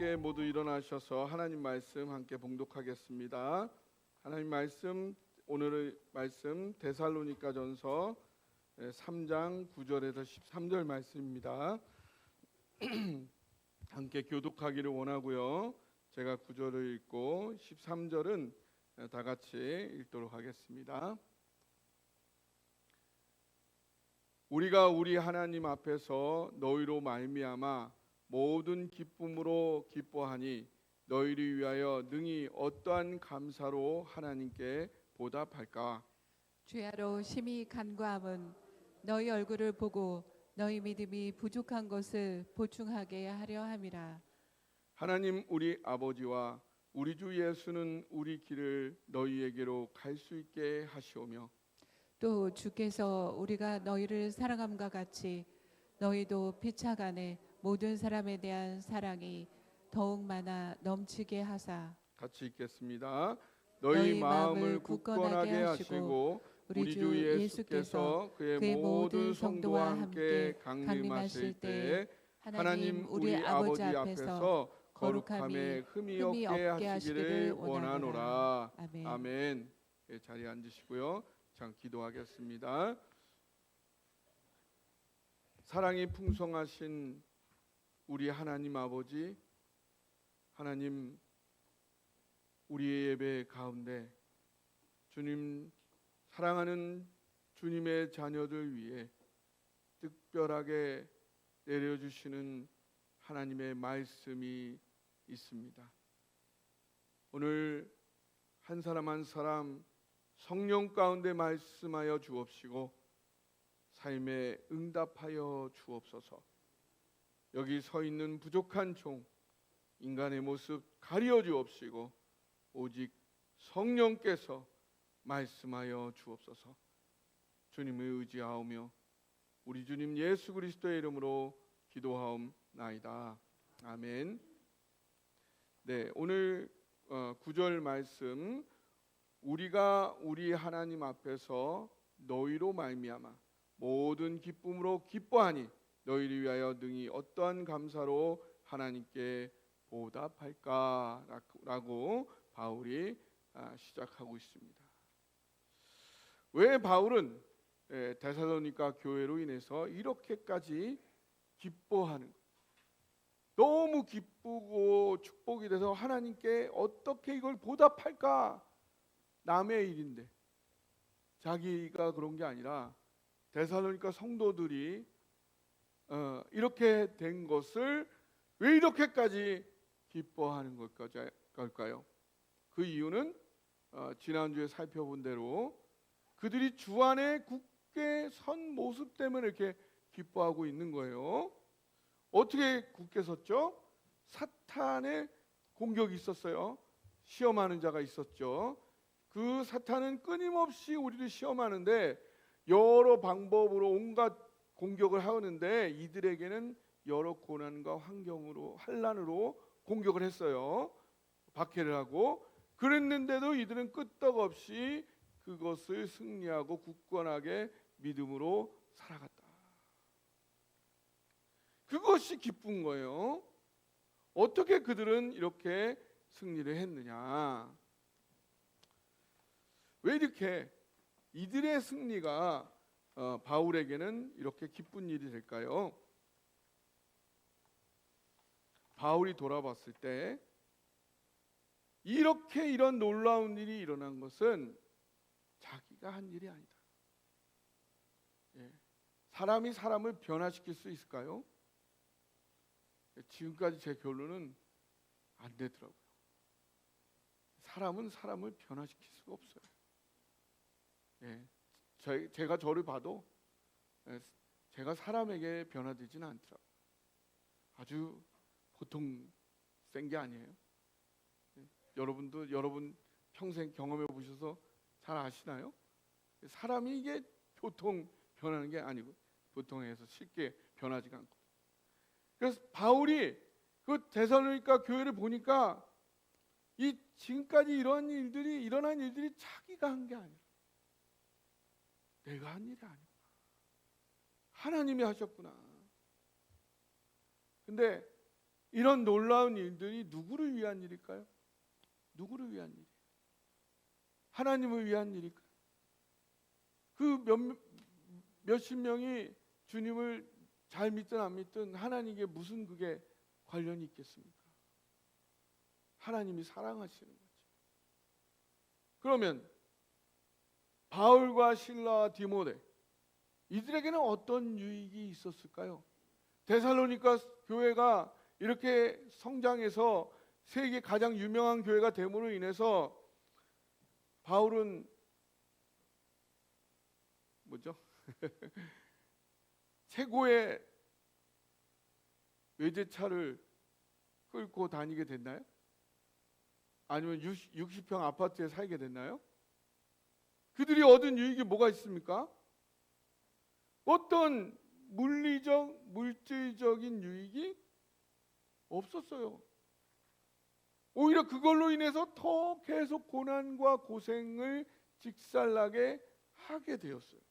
함께 모두 일어나셔서 하나님 말씀 함께 봉독하겠습니다. 하나님 말씀, 오늘의 말씀 데살로니가전서 3장 9절에서 13절 말씀입니다. 함께 교독하기를 원하고요. 제가 9절을 읽고 13절은 다 같이 읽도록 하겠습니다. 우리가 우리 하나님 앞에서 너희로 말미암아 모든 기쁨으로 기뻐하니 너희를 위하여 능히 어떠한 감사로 하나님께 보답할까? 주야로 심히 간구함은 너희 얼굴을 보고 너희 믿음이 부족한 것을 보충하게 하려 함이라. 하나님 우리 아버지와 우리 주 예수는 우리 길을 너희에게로 갈 수 있게 하시오며 또 주께서 우리가 너희를 사랑함과 같이 너희도 피차간에 모든 사람에 대한 사랑이 더욱 많아 넘치게 하사. 같이 읽겠습니다. 너희 마음을 굳건하게 하시고 우리 주 예수께서 그의 모든 성도와 함께 강림하실 때에 하나님 우리 아버지 앞에서 거룩함에 흠이 없게 하시기를 원하노라. 아멘. 예, 자리에 앉으시고요. 자, 기도하겠습니다. 사랑이 풍성하신 우리 하나님 아버지, 하나님, 우리의 예배 가운데 주님, 사랑하는 주님의 자녀들 위해 특별하게 내려주시는 하나님의 말씀이 있습니다. 오늘 한 사람 한 사람 성령 가운데 말씀하여 주옵시고 삶에 응답하여 주옵소서. 여기 서 있는 부족한 종, 인간의 모습 가려 주옵시고 오직 성령께서 말씀하여 주옵소서. 주님을 의지하오며 우리 주님 예수 그리스도의 이름으로 기도하옵나이다. 아멘. 네, 오늘 9절 말씀, 우리가 우리 하나님 앞에서 너희로 말미암아 모든 기쁨으로 기뻐하니 너희를 위하여 능히 어떠한 감사로 하나님께 보답할까라고 바울이 시작하고 있습니다. 왜 바울은 데살로니가 교회로 인해서 이렇게까지 기뻐하는, 너무 기쁘고 축복이 돼서 하나님께 어떻게 이걸 보답할까? 남의 일인데 자기가 그런 게 아니라 데살로니가 성도들이 이렇게 된 것을 왜 이렇게까지 기뻐하는 걸까요? 그 이유는 지난주에 살펴본 대로 그들이 주 안에 굳게 선 모습 때문에 이렇게 기뻐하고 있는 거예요. 어떻게 굳게 섰죠? 사탄의 공격이 있었어요. 시험하는 자가 있었죠. 그 사탄은 끊임없이 우리를 시험하는데 여러 방법으로 온갖 공격을 하는데 이들에게는 여러 고난과 환경으로, 환난으로 공격을 했어요. 박해를 하고, 그랬는데도 이들은 끄떡없이 그것을 승리하고 굳건하게 믿음으로 살아갔다. 그것이 기쁜 거예요. 어떻게 그들은 이렇게 승리를 했느냐? 왜 이렇게 이들의 승리가 바울에게는 이렇게 기쁜 일이 될까요? 바울이 돌아봤을 때 이렇게 이런 놀라운 일이 일어난 것은 자기가 한 일이 아니다. 사람이 사람을 변화시킬 수 있을까요? 지금까지 제 결론은 안 되더라고요. 사람은 사람을 변화시킬 수가 없어요. 제가 저를 봐도 제가 사람에게 변화되지는 않더라고요. 아주 보통 센 게 아니에요. 여러분도 여러분 평생 경험해 보셔서 잘 아시나요? 사람이 이게 보통 변하는 게 아니고 보통에서 쉽게 변하지가 않고. 그래서 바울이 그 데살로니가 교회를 보니까 이 지금까지 이런 일들이 일어난 일들이 자기가 한 게 아니라 내가 한 일이 아니구나. 하나님이 하셨구나. 근데 이런 놀라운 일들이 누구를 위한 일일까요? 누구를 위한 일이에요? 하나님을 위한 일일까요? 그 몇십 명이 주님을 잘 믿든 안 믿든 하나님께 무슨 그게 관련이 있겠습니까? 하나님이 사랑하시는 거죠. 그러면 바울과 실라와 디모데 이들에게는 어떤 유익이 있었을까요? 데살로니가 교회가 이렇게 성장해서 세계 가장 유명한 교회가 됨으로 인해서 바울은 뭐죠? 최고의 외제차를 끌고 다니게 됐나요? 아니면 60평 아파트에 살게 됐나요? 그들이 얻은 유익이 뭐가 있습니까? 어떤 물리적, 물질적인 유익이 없었어요. 오히려 그걸로 인해서 더 계속 고난과 고생을 직살나게 하게 되었어요.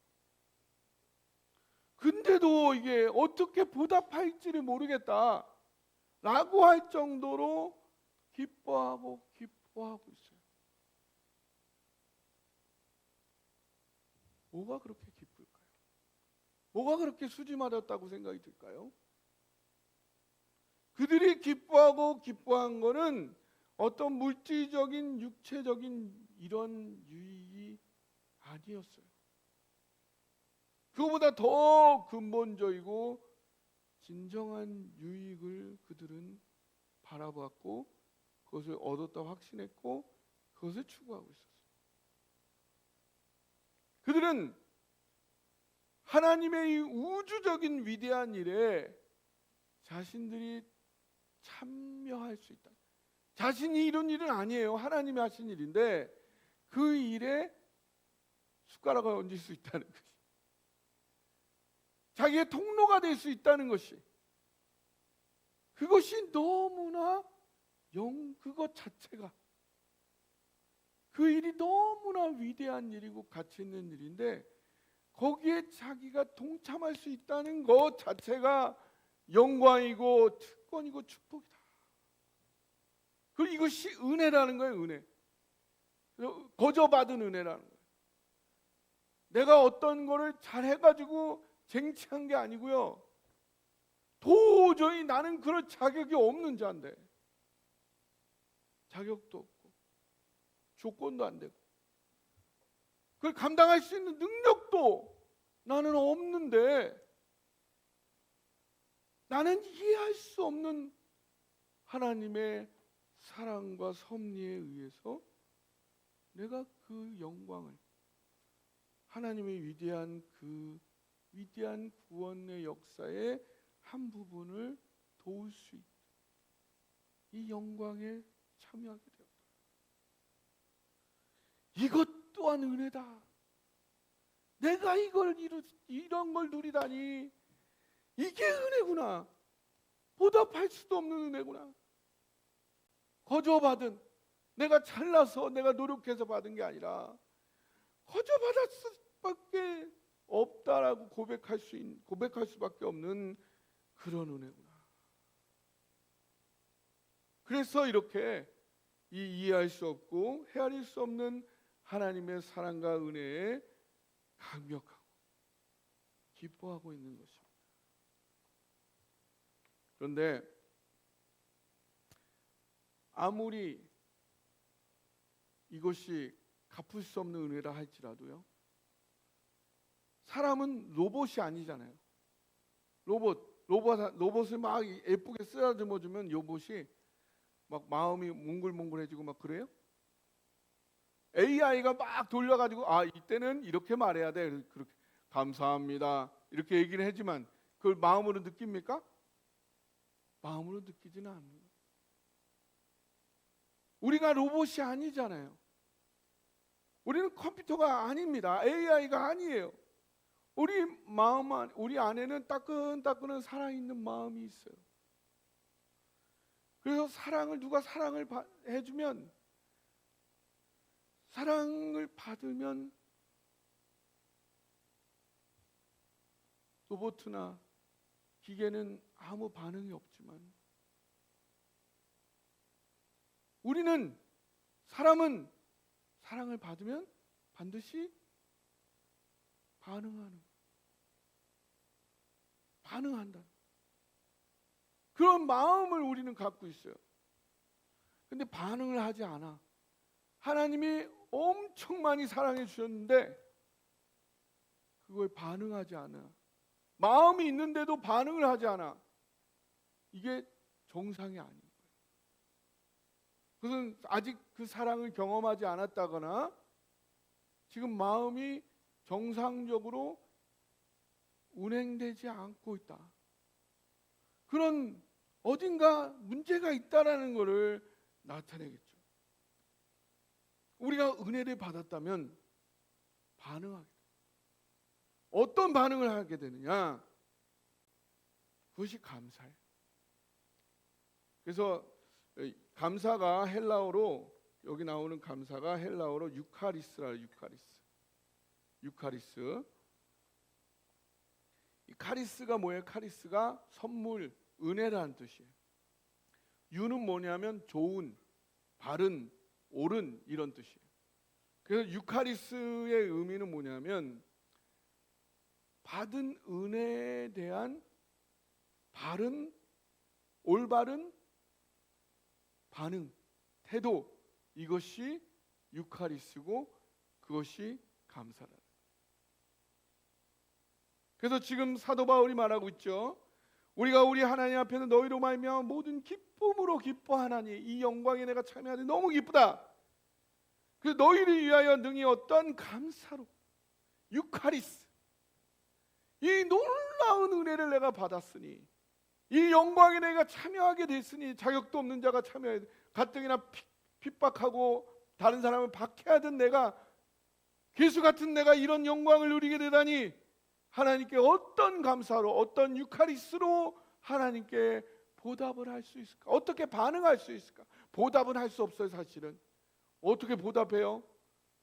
근데도 이게 어떻게 보답할지를 모르겠다 라고 할 정도로 기뻐하고 있어요. 뭐가 그렇게 기쁠까요? 뭐가 그렇게 수지 맞았다고 생각이 들까요? 그들이 기뻐한 거는 어떤 물질적인 육체적인 이런 유익이 아니었어요. 그거보다 더 근본적이고 진정한 유익을 그들은 바라봤고 그것을 얻었다 확신했고 그것을 추구하고 있었어요. 그들은 하나님의 이 우주적인 위대한 일에 자신들이 참여할 수 있다. 자신이 이룬 일은 아니에요. 하나님이 하신 일인데 그 일에 숟가락을 얹을 수 있다는 것이, 자기의 통로가 될 수 있다는 것이, 그것이 너무나 그것 자체가, 그 일이 너무나 위대한 일이고 가치 있는 일인데 거기에 자기가 동참할 수 있다는 것 자체가 영광이고 특권이고 축복이다. 그리고 이것이 은혜라는 거예요. 은혜. 거저받은 은혜라는 거예요. 내가 어떤 거를 잘 해가지고 쟁취한 게 아니고요, 도저히 나는 그럴 자격이 없는 자인데, 자격도 없고 조건도 안 되고 그걸 감당할 수 있는 능력도 나는 없는데, 나는 이해할 수 없는 하나님의 사랑과 섭리에 의해서 내가 그 영광을, 하나님의 위대한 그 위대한 구원의 역사의 한 부분을 도울 수 있다. 이 영광에 참여하게 되었다. 이것 또한 은혜다. 내가 이런 걸 누리다니, 이게 은혜구나. 보답할 수도 없는 은혜구나. 거저받은, 내가 잘나서 내가 노력해서 받은 게 아니라 거저받았을 수밖에 없다라고 고백할 수밖에 없는 그런 은혜구나. 그래서 이렇게 이해할 수 없고 헤아릴 수 없는 하나님의 사랑과 은혜에 감격하고 기뻐하고 있는 것입니다. 그런데 아무리 이것이 갚을 수 없는 은혜라 할지라도요, 사람은 로봇이 아니잖아요. 로봇을 막 예쁘게 쓰다듬어 주면 로봇이 막 마음이 몽글몽글해지고 막 그래요? AI가 막 돌려가지고 이때는 이렇게 말해야 돼, 그렇게 감사합니다 이렇게 얘기를 하지만 그걸 마음으로 느낍니까? 마음으로 느끼지는 않는 거예요. 우리가 로봇이 아니잖아요. 우리는 컴퓨터가 아닙니다. AI가 아니에요. 우리 안에는 따끈따끈한 살아있는 마음이 있어요. 그래서 누가 사랑을 해주면, 사랑을 받으면 로봇이나 기계는 아무 반응이 없지만 우리는 사람은 사랑을 받으면 반드시 반응한다. 그런 마음을 우리는 갖고 있어요. 근데 반응을 하지 않아. 하나님이 엄청 많이 사랑해 주셨는데 그거에 반응하지 않아. 마음이 있는데도 반응을 하지 않아. 이게 정상이 아닌 거예요. 그것은 아직 그 사랑을 경험하지 않았다거나 지금 마음이 정상적으로 운행되지 않고 있다. 그런 어딘가 문제가 있다라는 것을 나타내겠죠. 우리가 은혜를 받았다면 반응하게 돼. 어떤 반응을 하게 되느냐? 그것이 감사예요. 그래서 감사가 헬라어로 여기 나오는 감사가 헬라어로 유카리스라. 유카리스. 이 카리스가 뭐예요? 카리스가 선물, 은혜라는 뜻이에요. 유는 뭐냐면 좋은, 바른, 옳은 이런 뜻이에요. 그래서 유카리스의 의미는 뭐냐면 받은 은혜에 대한 바른, 올바른 반응, 태도, 이것이 유카리스고 그것이 감사다. 그래서 지금 사도 바울이 말하고 있죠. 우리가 우리 하나님 앞에는 너희로 말미암아 모든 기쁨으로 기뻐하나니 이 영광에 내가 참여하니 너무 기쁘다. 그래서 너희를 위하여 능히 어떠한 감사로 유카리스, 이 놀라운 은혜를 내가 받았으니 이 영광에 내가 참여하게 됐으니 자격도 없는 자가 참여해 가뜩이나 핍박하고 다른 사람을 박해하던 내가 괴수 같은 내가 이런 영광을 누리게 되다니 하나님께 어떤 감사로 어떤 유카리스로 하나님께 보답을 할 수 있을까? 어떻게 반응할 수 있을까? 보답은 할 수 없어요. 사실은 어떻게 보답해요?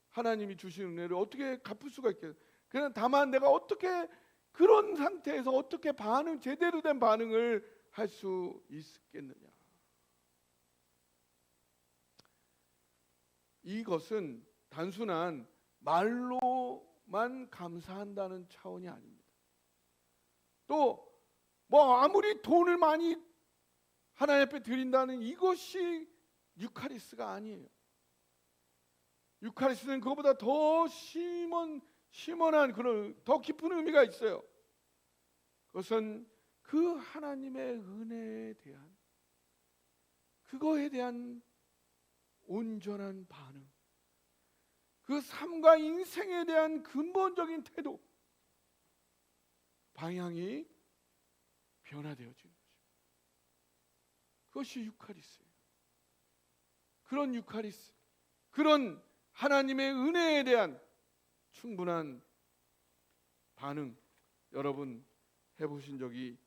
하나님이 주신 은혜를 어떻게 갚을 수가 있겠어요? 그냥 다만 내가 어떻게 그런 상태에서 어떻게 제대로 된 반응을 할 수 있겠느냐? 이것은 단순한 말로만 감사한다는 차원이 아닙니다. 또 뭐 아무리 돈을 많이 하나님 앞에 드린다는 이것이 유카리스가 아니에요. 유카리스는 그것보다 더 심원한 그런 더 깊은 의미가 있어요. 그것은 그 하나님의 은혜에 대한 그거에 대한 온전한 반응, 그 삶과 인생에 대한 근본적인 태도, 방향이 변화되어지는 것입니다. 그것이 유카리스예요. 그런 유카리스, 그런 하나님의 은혜에 대한 충분한 반응, 여러분 해보신 적이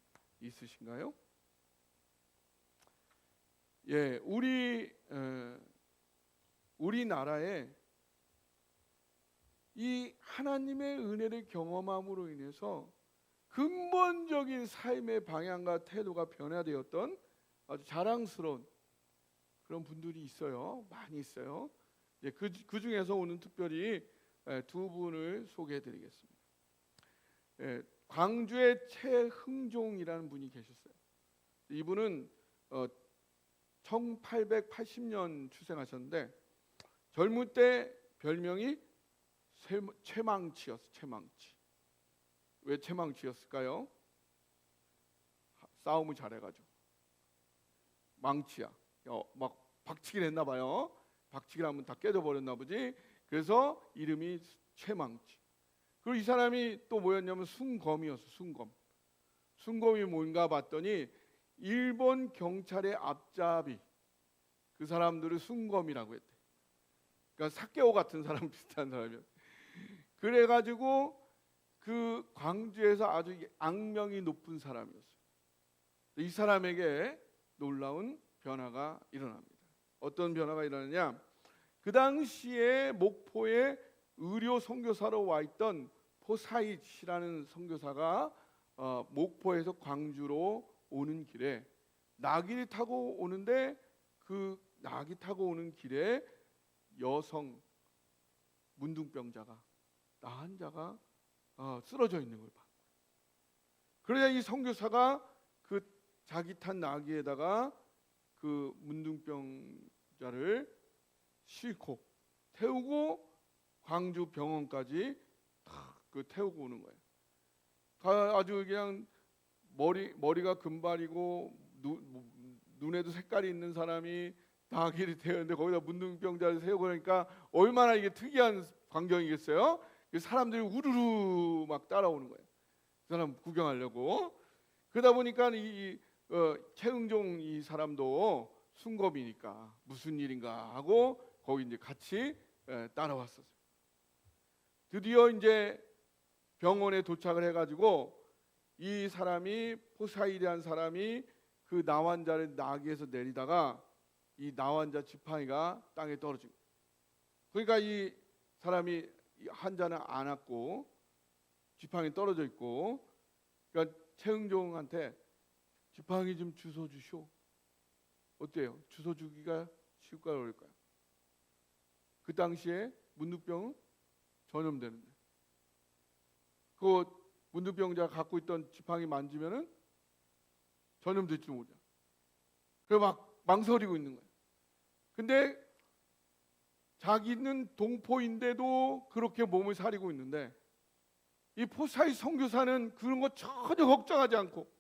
있으신가요? 예, 우리나라에 이 하나님의 은혜를 경험함으로 인해서 근본적인 삶의 방향과 태도가 변화되었던 아주 자랑스러운 그런 분들이 있어요. 많이 있어요. 예, 그 중에서 오늘 특별히 두 분을 소개해드리겠습니다. 예, 광주의 최흥종이라는 분이 계셨어요. 이분은 1880년 출생하셨는데 젊을 때 별명이 최망치였어요. 최망치. 왜 최망치였을까요? 싸움을 잘해가지고 망치야. 막 박치기를 했나 봐요. 박치기를 하면 다 깨져버렸나 보지. 그래서 이름이 최망치. 그리고 이 사람이 또 뭐였냐면 순검이었어. 순검이 뭔가 봤더니 일본 경찰의 앞잡이, 그 사람들을 순검이라고 했대. 그러니까 사케오 같은 사람 비슷한 사람이었어. 그래가지고 그 광주에서 아주 악명이 높은 사람이었어요. 이 사람에게 놀라운 변화가 일어납니다. 어떤 변화가 일어나냐? 그 당시에 목포에 의료 선교사로 와 있던 포사이치라는 선교사가 목포에서 광주로 오는 길에 나귀를 타고 오는데 그 낙이 타고 오는 길에 여성 문둥병자가 나 환자가 쓰러져 있는 걸 봐. 그러자 이 선교사가 그 자기 탄 나귀에다가 그 문둥병자를 싣고 태우고 광주 병원까지 그 태우고 오는 거예요. 아주 그냥 머리가 금발이고 눈에도 색깔이 있는 사람이 나귀를 태우는데 거기다 문둥병자를 세우고 그러니까 얼마나 이게 특이한 광경이겠어요? 사람들이 우르르 막 따라오는 거예요. 그 사람 구경하려고. 그러다 보니까 최응종 이 사람도 순검이니까 무슨 일인가 하고 거기 이제 같이 따라왔었어요. 드디어 이제 병원에 도착을 해가지고 이 사람이 포사일이라는 사람이 그 나환자를 나귀에서 내리다가 이 나환자 지팡이가 땅에 떨어진 거예요. 그러니까 이 사람이 환자는 안았고 지팡이 떨어져 있고, 그러니까 최응종한테 지팡이 좀 주워 주시오. 어때요? 주워 주기가 쉬울까요, 어려울까요? 그 당시에 문둥병은 전염되는데 그 문둥병자가 갖고 있던 지팡이 만지면은 전염될지 모르죠. 그래서 막 망설이고 있는 거예요. 근데 자기는 동포인데도 그렇게 몸을 사리고 있는데 이 포사이 선교사는 그런 거 전혀 걱정하지 않고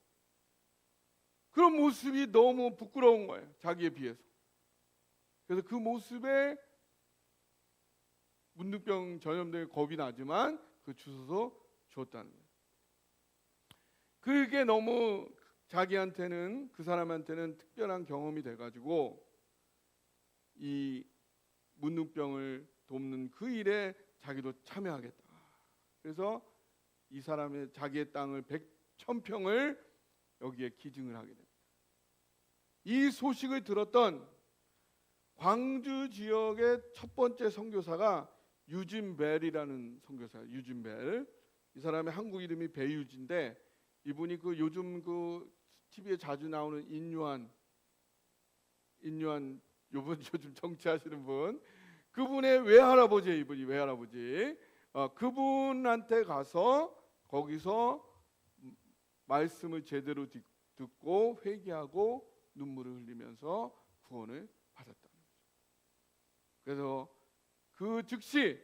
그런 모습이 너무 부끄러운 거예요. 자기에 비해서. 그래서 그 모습에 문둥병 전염되게 겁이 나지만 그 주워서 줬다는 거예요. 그게 너무 자기한테는, 그 사람한테는 특별한 경험이 돼가지고 이 문둥병을 돕는 그 일에 자기도 참여하겠다. 그래서 이 사람의 자기의 땅을 1,000평을 여기에 기증을 하게 됩니다. 이 소식을 들었던 광주 지역의 첫 번째 선교사가 유진 벨이라는 선교사예요. 유진 벨. 이 사람의 한국 이름이 배유진인데 이분이 그 요즘 그 TV에 자주 나오는 인유한 요즘 정치하시는 분, 그분의 외할아버지예요. 이분이 외할아버지. 그분한테 가서 거기서 말씀을 제대로 듣고 회개하고 눈물을 흘리면서 구원을 받았다는 거죠. 그래서 그 즉시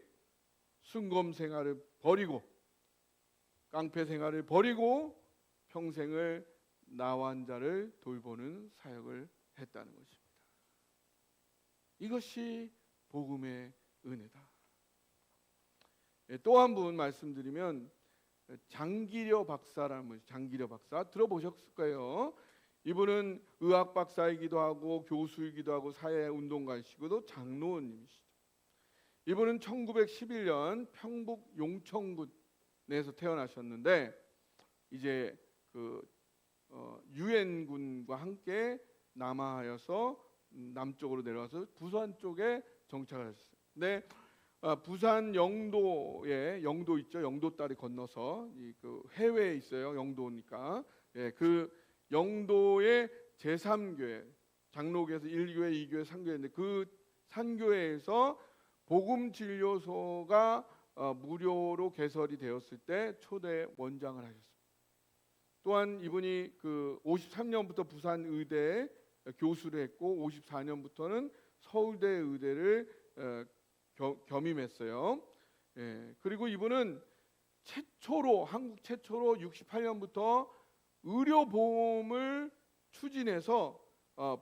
순검 생활을 버리고 깡패 생활을 버리고 평생을 나환자를 돌보는 사역을 했다는 것입니다. 이것이 복음의 은혜다. 또 한 분 말씀드리면 장기려 박사라는 분, 장기려 박사 들어보셨을 거예요. 이분은 의학 박사이기도 하고 교수이기도 하고 사회운동가이시고도 장로님이시죠. 이분은 1911년 평북 용천군에서 태어나셨는데 이제 그 유엔군과 함께 남하하여서 남쪽으로 내려와서 부산 쪽에 정착을 하셨어요. 근데 부산 영도에 영도 있죠. 영도 다리 건너서 그 해외에 있어요. 영도니까. 예, 그 영도의 제3교회 장로교에서 1교회, 2교회, 3교회인데 그 산교회에서 복음 진료소가 무료로 개설이 되었을 때 초대 원장을 하셨습니다. 또한 이분이 그 53년부터 부산 의대에 교수를 했고 54년부터는 서울대 의대를 겸임했어요. 예, 그리고 이분은 한국 최초로 68년부터 의료보험을 추진해서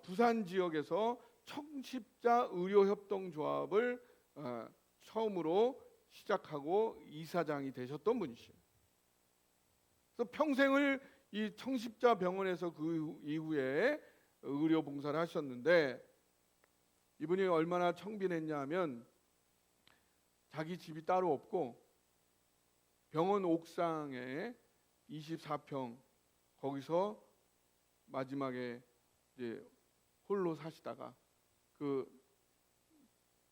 부산 지역에서 청십자 의료협동조합을 처음으로 시작하고 이사장이 되셨던 분이시죠. 그래서 평생을 이 청십자 병원에서 그 이후에 의료 봉사를 하셨는데 이분이 얼마나 청빈했냐 하면 자기 집이 따로 없고 병원 옥상에 24평 거기서 마지막에 이제 홀로 사시다가 그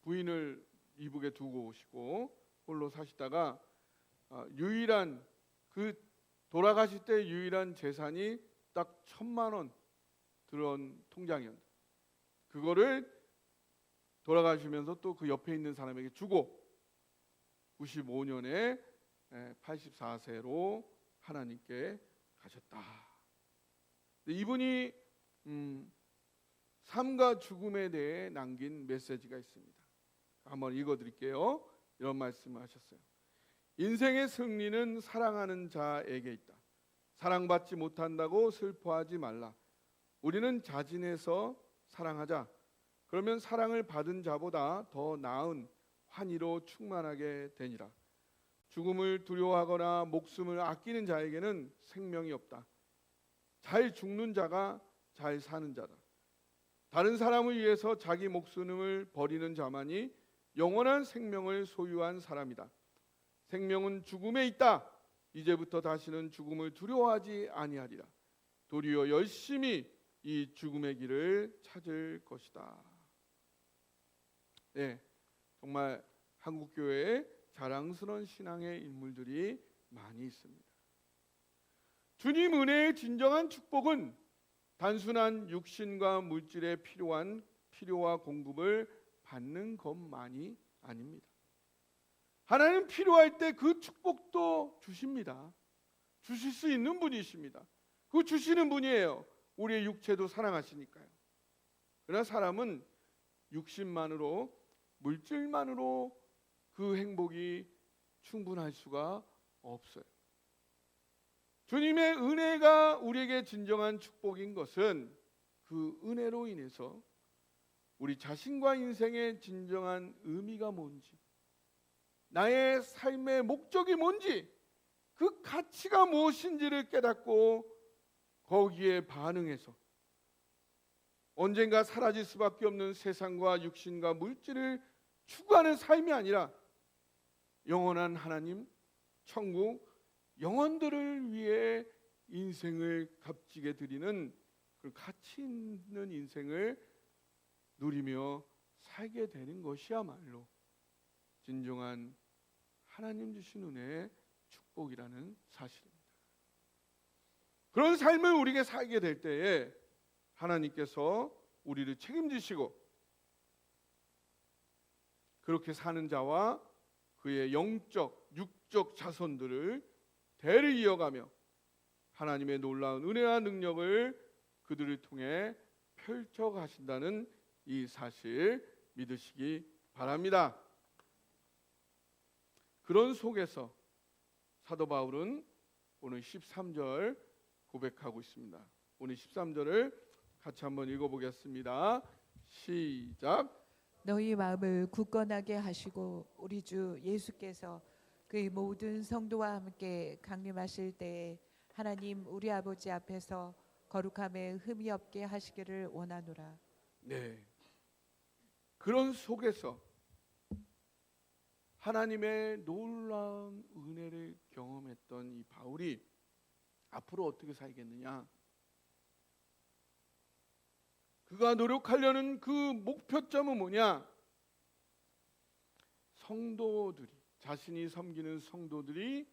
부인을 이북에 두고 오시고 홀로 사시다가 유일한 그 돌아가실 때 유일한 재산이 딱 1,000만 원 들어온 통장이었는데 그거를 돌아가시면서 또 그 옆에 있는 사람에게 주고 95년에 84세로 하나님께 가셨다. 이분이 삶과 죽음에 대해 남긴 메시지가 있습니다. 한번 읽어드릴게요. 이런 말씀을 하셨어요. 인생의 승리는 사랑하는 자에게 있다. 사랑받지 못한다고 슬퍼하지 말라. 우리는 자진해서 사랑하자. 그러면 사랑을 받은 자보다 더 나은 환희로 충만하게 되니라. 죽음을 두려워하거나 목숨을 아끼는 자에게는 생명이 없다. 잘 죽는 자가 잘 사는 자다. 다른 사람을 위해서 자기 목숨을 버리는 자만이 영원한 생명을 소유한 사람이다. 생명은 죽음에 있다. 이제부터 다시는 죽음을 두려워하지 아니하리라. 도리어 열심히 이 죽음의 길을 찾을 것이다. 네, 정말 한국 교회에 자랑스러운 신앙의 인물들이 많이 있습니다. 주님 은혜의 진정한 축복은 단순한 육신과 물질에 필요한 필요와 공급을 받는 것만이 아닙니다. 하나님 필요할 때 그 축복도 주십니다. 주실 수 있는 분이십니다. 그 주시는 분이에요. 우리의 육체도 사랑하시니까요. 그러나 사람은 육신만으로, 물질만으로 그 행복이 충분할 수가 없어요. 주님의 은혜가 우리에게 진정한 축복인 것은 그 은혜로 인해서 우리 자신과 인생의 진정한 의미가 뭔지, 나의 삶의 목적이 뭔지, 그 가치가 무엇인지를 깨닫고 거기에 반응해서 언젠가 사라질 수밖에 없는 세상과 육신과 물질을 추구하는 삶이 아니라 영원한 하나님, 천국, 영혼들을 위해 인생을 값지게 드리는 그 가치 있는 인생을 누리며 살게 되는 것이야말로 진정한 하나님 주신 은혜의 축복이라는 사실입니다. 그런 삶을 우리에게 살게 될 때에 하나님께서 우리를 책임지시고 그렇게 사는 자와 그의 영적, 육적 자손들을 대를 이어가며 하나님의 놀라운 은혜와 능력을 그들을 통해 펼쳐 가신다는 이 사실 믿으시기 바랍니다. 그런 속에서 사도 바울은 오늘 13절 고백하고 있습니다. 오늘 13절을 같이 한번 읽어보겠습니다. 시작. 너희 마음을 굳건하게 하시고 우리 주 예수께서 그의 모든 성도와 함께 강림하실 때에 하나님 우리 아버지 앞에서 거룩함에 흠이 없게 하시기를 원하노라. 네. 그런 속에서 하나님의 놀라운 은혜를 경험했던 이 바울이 앞으로 어떻게 살겠느냐? 그가 노력하려는 그 목표점은 뭐냐? 성도들이, 자신이 섬기는 성도들이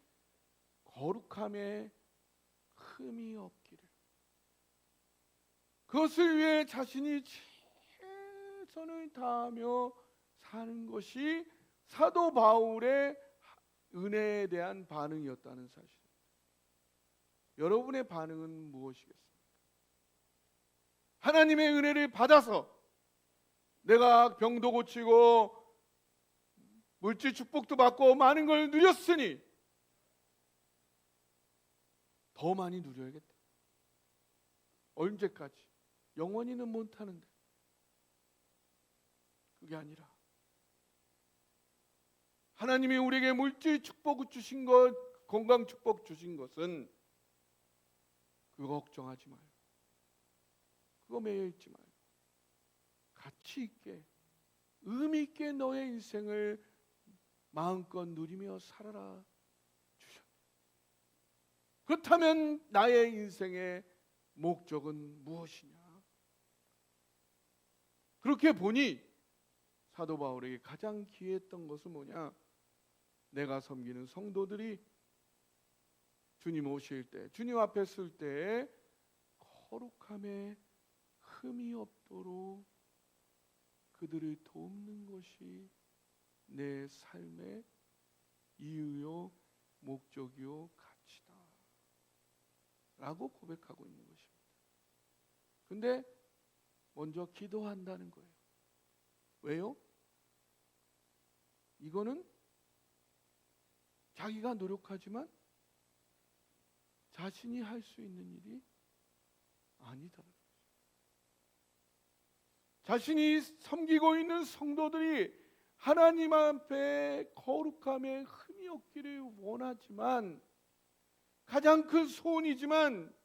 거룩함에 흠이 없기를, 그것을 위해 자신이 최선을 다하며 사는 것이 사도 바울의 은혜에 대한 반응이었다는 사실입니다. 여러분의 반응은 무엇이겠습니까? 하나님의 은혜를 받아서 내가 병도 고치고 물질 축복도 받고 많은 걸 누렸으니 더 많이 누려야겠다. 언제까지? 영원히는 못하는데. 그게 아니라 하나님이 우리에게 물질 축복 주신 것, 건강 축복 주신 것은 그거 걱정하지 말고, 그거 매여 있지 말고 가치 있게, 의미 있게 너의 인생을 마음껏 누리며 살아라 주셨다. 그렇다면 나의 인생의 목적은 무엇이냐? 그렇게 보니 사도 바울에게 가장 귀했던 것은 뭐냐? 내가 섬기는 성도들이 주님 오실 때, 주님 앞에 설 때에 거룩함에 흠이 없도록 그들을 돕는 것이 내 삶의 이유요 목적이요 가치다 라고 고백하고 있는 것입니다. 근데 먼저 기도한다는 거예요. 왜요? 이거는 자기가 노력하지만 자신이 할 수 있는 일이 아니다. 자신이 섬기고 있는 성도들이 하나님 앞에 거룩함에 흠이 없기를 원하지만 가장 큰 소원이지만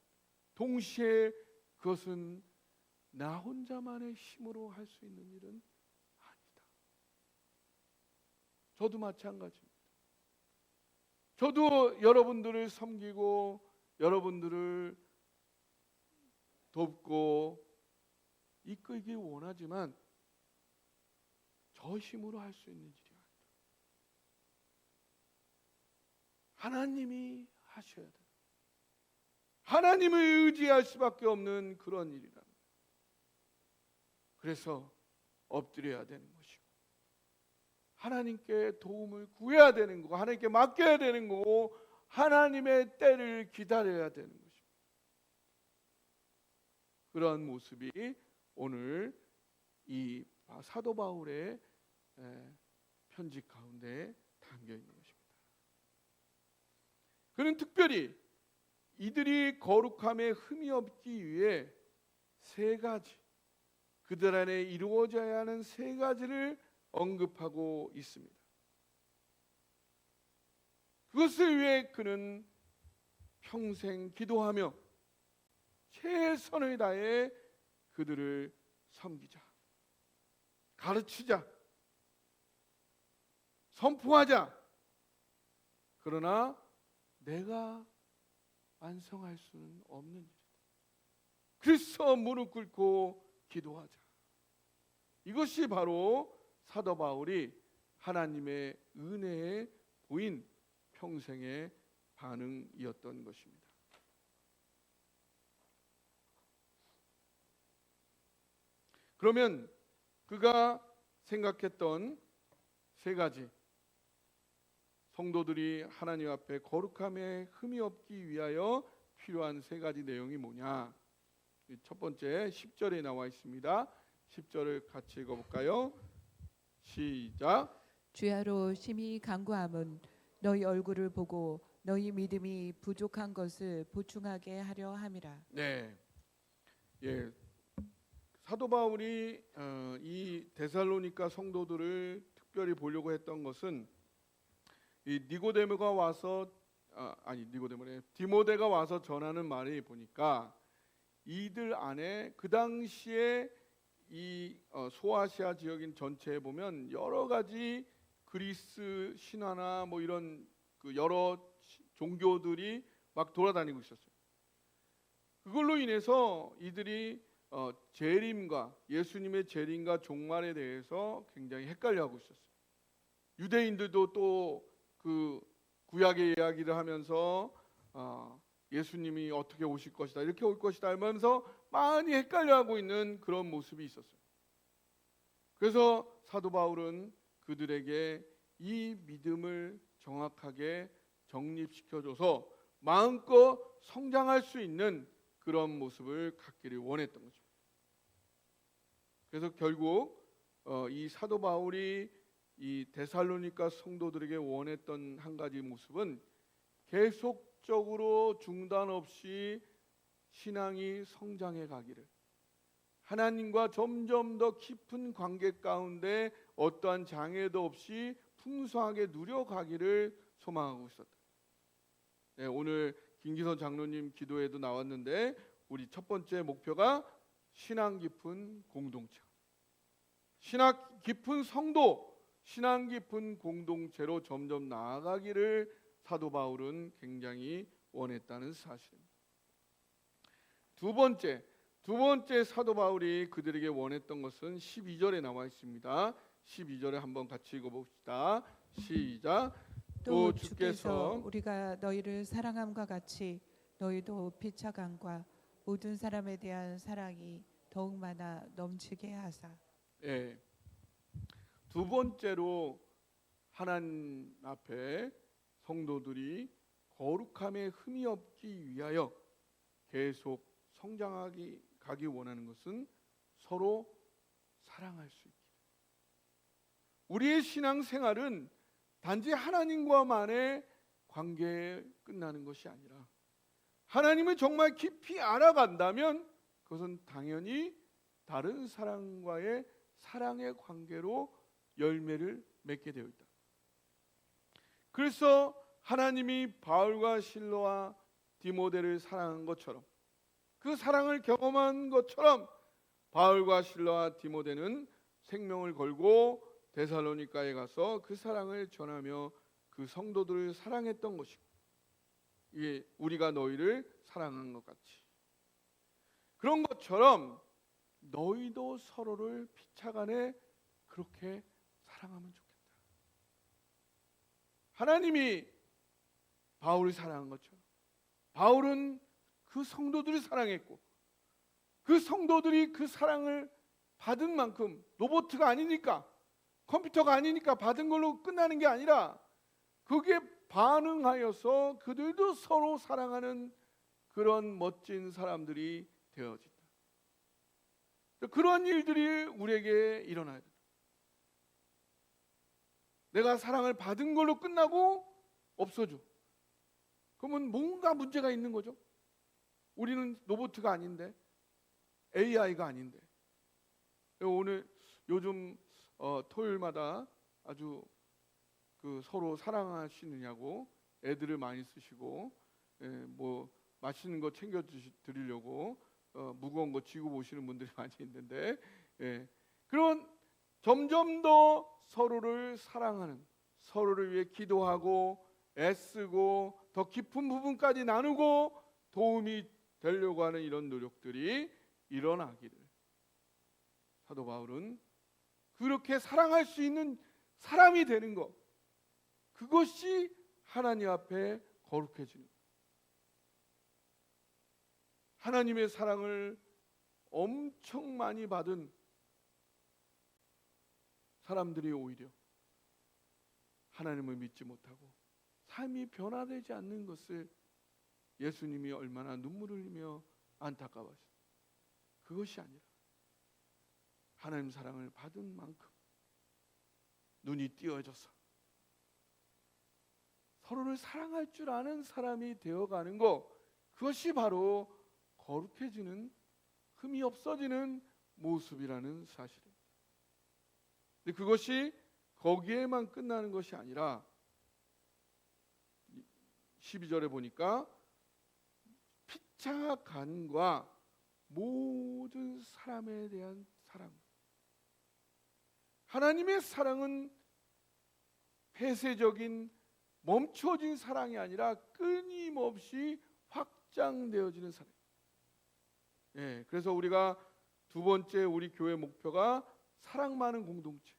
동시에 그것은 나 혼자만의 힘으로 할 수 있는 일은 아니다. 저도 마찬가지입니다. 저도 여러분들을 섬기고 여러분들을 돕고 이끌기 원하지만 저 힘으로 할 수 있는 일이 아니다. 하나님이 하셔야 돼요. 하나님을 의지할 수밖에 없는 그런 일이라는 거예요. 그래서 엎드려야 되는 것이고 하나님께 도움을 구해야 되는 거고 하나님께 맡겨야 되는 거고 하나님의 때를 기다려야 되는 것입니다. 그러한 모습이 오늘 이 사도 바울의 편지 가운데 담겨 있는 것입니다. 그는 특별히 이들이 거룩함에 흠이 없기 위해 세 가지, 그들 안에 이루어져야 하는 세 가지를 언급하고 있습니다. 그것을 위해 그는 평생 기도하며 최선을 다해 그들을 섬기자, 가르치자, 선포하자. 그러나 내가 완성할 수는 없는 일이다. 그래서 무릎 꿇고 기도하자. 이것이 바로 사도 바울이 하나님의 은혜에 보인 평생의 반응이었던 것입니다. 그러면 그가 생각했던 세 가지, 성도들이 하나님 앞에 거룩함에 흠이 없기 위하여 필요한 세 가지 내용이 뭐냐? 첫 번째 10절에 나와 있습니다. 10절을 같이 읽어볼까요? 시작. 주야로 심히 간구함은 너희 얼굴을 보고 너희 믿음이 부족한 것을 보충하게 하려 함이라. 네, 예, 사도 바울이 이 데살로니가 성도들을 특별히 보려고 했던 것은 이 니고데모가 와서 디모데가 와서 전하는 말이 보니까 이들 안에 그 당시에 이 소아시아 지역인 전체에 보면 여러 가지 그리스 신화나 뭐 이런 그 여러 종교들이 막 돌아다니고 있었어요. 그걸로 인해서 이들이 재림과 예수님의 재림과 종말에 대해서 굉장히 헷갈려하고 있었어요. 유대인들도 또 그 구약의 이야기를 하면서 예수님이 어떻게 오실 것이다, 이렇게 올 것이다 하면서 많이 헷갈려하고 있는 그런 모습이 있었어요. 그래서 사도 바울은 그들에게 이 믿음을 정확하게 정립시켜줘서 마음껏 성장할 수 있는 그런 모습을 갖기를 원했던 거죠. 그래서 결국 이 사도 바울이 이 데살로니가 성도들에게 원했던 한 가지 모습은 계속적으로 중단 없이 신앙이 성장해 가기를, 하나님과 점점 더 깊은 관계 가운데 어떠한 장애도 없이 풍성하게 누려가기를 소망하고 있었다. 네, 오늘 김기선 장로님 기도에도 나왔는데 우리 첫 번째 목표가 신앙 깊은 공동체, 신앙 깊은 성도, 신앙 깊은 공동체로 점점 나아가기를 사도 바울은 굉장히 원했다는 사실입니다. 두 번째 사도 바울이 그들에게 원했던 것은 12절에 나와 있습니다. 12절에 한번 같이 읽어봅시다. 시작. 또 주께서 우리가 너희를 사랑함과 같이 너희도 피차감과 모든 사람에 대한 사랑이 더욱 많아 넘치게 하사. 예, 두 번째로 하나님 앞에 성도들이 거룩함에 흠이 없기 위하여 계속 가기 원하는 것은 서로 사랑할 수 있기. 우리의 신앙 생활은 단지 하나님과만의 관계에 끝나는 것이 아니라 하나님을 정말 깊이 알아간다면 그것은 당연히 다른 사람과의 사랑의 관계로 열매를 맺게 되어 있다. 그래서 하나님이 바울과 실로와 디모데를 사랑한 것처럼, 그 사랑을 경험한 것처럼 바울과 실로와 디모데는 생명을 걸고 데살로니가에 가서 그 사랑을 전하며 그 성도들을 사랑했던 것이고, 이게 우리가 너희를 사랑한 것 같이 그런 것처럼 너희도 서로를 피차간에 그렇게 사랑하면 좋겠다. 하나님이 바울을 사랑한 것처럼 바울은 그 성도들을 사랑했고, 그 성도들이 그 사랑을 받은 만큼, 로봇가 아니니까, 컴퓨터가 아니니까 받은 걸로 끝나는 게 아니라 그게 반응하여서 그들도 서로 사랑하는 그런 멋진 사람들이 되어진다. 그런 일들이 우리에게 일어나야 된다. 내가 사랑을 받은 걸로 끝나고 없어져. 그러면 뭔가 문제가 있는 거죠. 우리는 로봇가 아닌데, AI가 아닌데. 오늘 요즘 토요일마다 아주 그 서로 사랑하시느냐고 애들을 많이 쓰시고, 뭐 맛있는 거 챙겨 드리려고 무거운 거 쥐고 오시는 분들이 많이 있는데, 그런 점점 더 서로를 사랑하는, 서로를 위해 기도하고 애쓰고 더 깊은 부분까지 나누고 도움이 되려고 하는 이런 노력들이 일어나기를 사도 바울은 그렇게 사랑할 수 있는 사람이 되는 것, 그것이 하나님 앞에 거룩해지는 것. 하나님의 사랑을 엄청 많이 받은 사람들이 오히려 하나님을 믿지 못하고 삶이 변화되지 않는 것을 예수님이 얼마나 눈물을 흘리며 안타까워하셨어요. 그것이 아니라 하나님 사랑을 받은 만큼 눈이 띄어져서 서로를 사랑할 줄 아는 사람이 되어가는 것, 그것이 바로 거룩해지는, 흠이 없어지는 모습이라는 사실입니다. 근데 그것이 거기에만 끝나는 것이 아니라 12절에 보니까 피차 간과 모든 사람에 대한 사랑. 하나님의 사랑은 폐쇄적인 멈춰진 사랑이 아니라 끊임없이 확장되어지는 사랑. 그래서 우리가 두 번째 우리 교회 목표가 사랑 많은 공동체,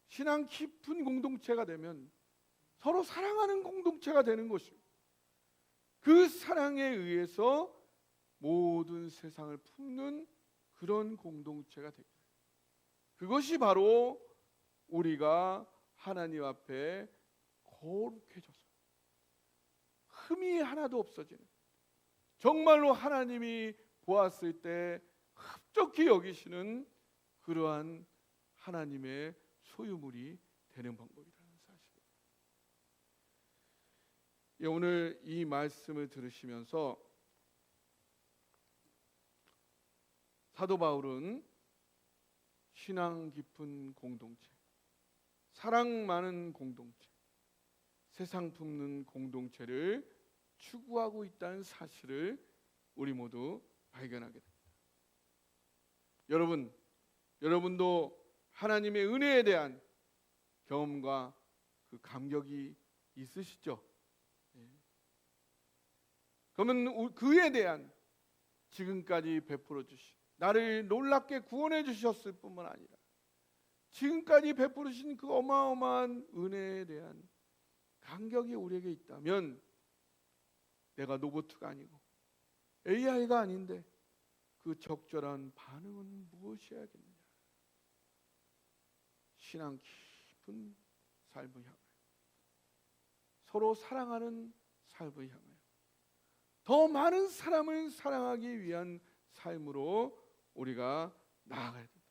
신앙 깊은 공동체가 되면 서로 사랑하는 공동체가 되는 것이고, 그 사랑에 의해서 모든 세상을 품는 그런 공동체가 되게 돼요. 그것이 바로 우리가 하나님 앞에 거룩해져서 흠이 하나도 없어지는, 정말로 하나님이 보았을 때 흡족히 여기시는 그러한 하나님의 소유물이 되는 방법이라는 사실입니다. 오늘 이 말씀을 들으시면서 사도 바울은 신앙 깊은 공동체, 사랑 많은 공동체, 세상 품는 공동체를 추구하고 있다는 사실을 우리 모두 발견하게 됩니다. 여러분도 하나님의 은혜에 대한 경험과 그 감격이 있으시죠? 그러면 그에 대한 지금까지 베풀어 주신, 나를 놀랍게 구원해 주셨을 뿐만 아니라 지금까지 베푸르신 그 어마어마한 은혜에 대한 감격이 우리에게 있다면, 내가 로봇가 아니고 AI가 아닌데 그 적절한 반응은 무엇이어야겠느냐? 신앙 깊은 삶을 향하여, 서로 사랑하는 삶을 향하여, 더 많은 사람을 사랑하기 위한 삶으로 우리가 나아가야 된다.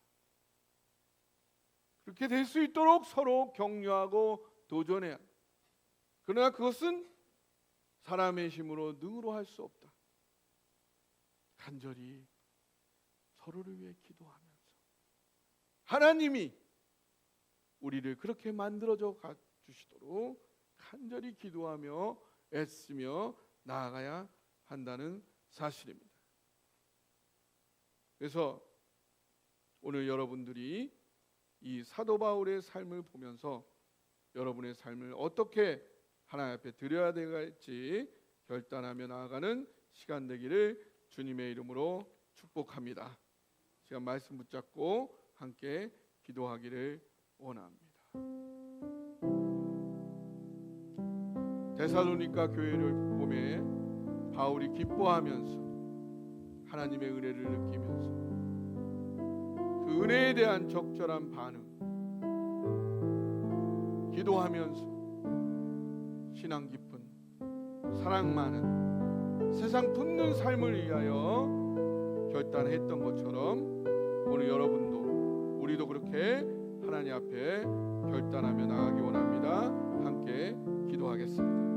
그렇게 될 수 있도록 서로 격려하고 도전해야 한다. 그러나 그것은 사람의 힘으로 능으로 할 수 없다. 간절히 서로를 위해 기도하면서 하나님이 우리를 그렇게 만들어져 주시도록 간절히 기도하며 애쓰며 나아가야 한다는 사실입니다. 그래서 오늘 여러분들이 이 사도 바울의 삶을 보면서 여러분의 삶을 어떻게 하나님 앞에 드려야 될지 결단하며 나아가는 시간 되기를 주님의 이름으로 축복합니다. 시간 말씀 붙잡고 함께 기도하기를 원합니다. 데살로니가 교회를 보며 바울이 기뻐하면서 하나님의 은혜를 느끼면서 그 은혜에 대한 적절한 반응, 기도하면서 신앙 깊은 사랑 많은 세상 붙는 삶을 위하여 결단했던 것처럼 오늘 여러분도 우리도 그렇게 하나님 앞에 결단하며 나아가기 원합니다. 함께 기도하겠습니다.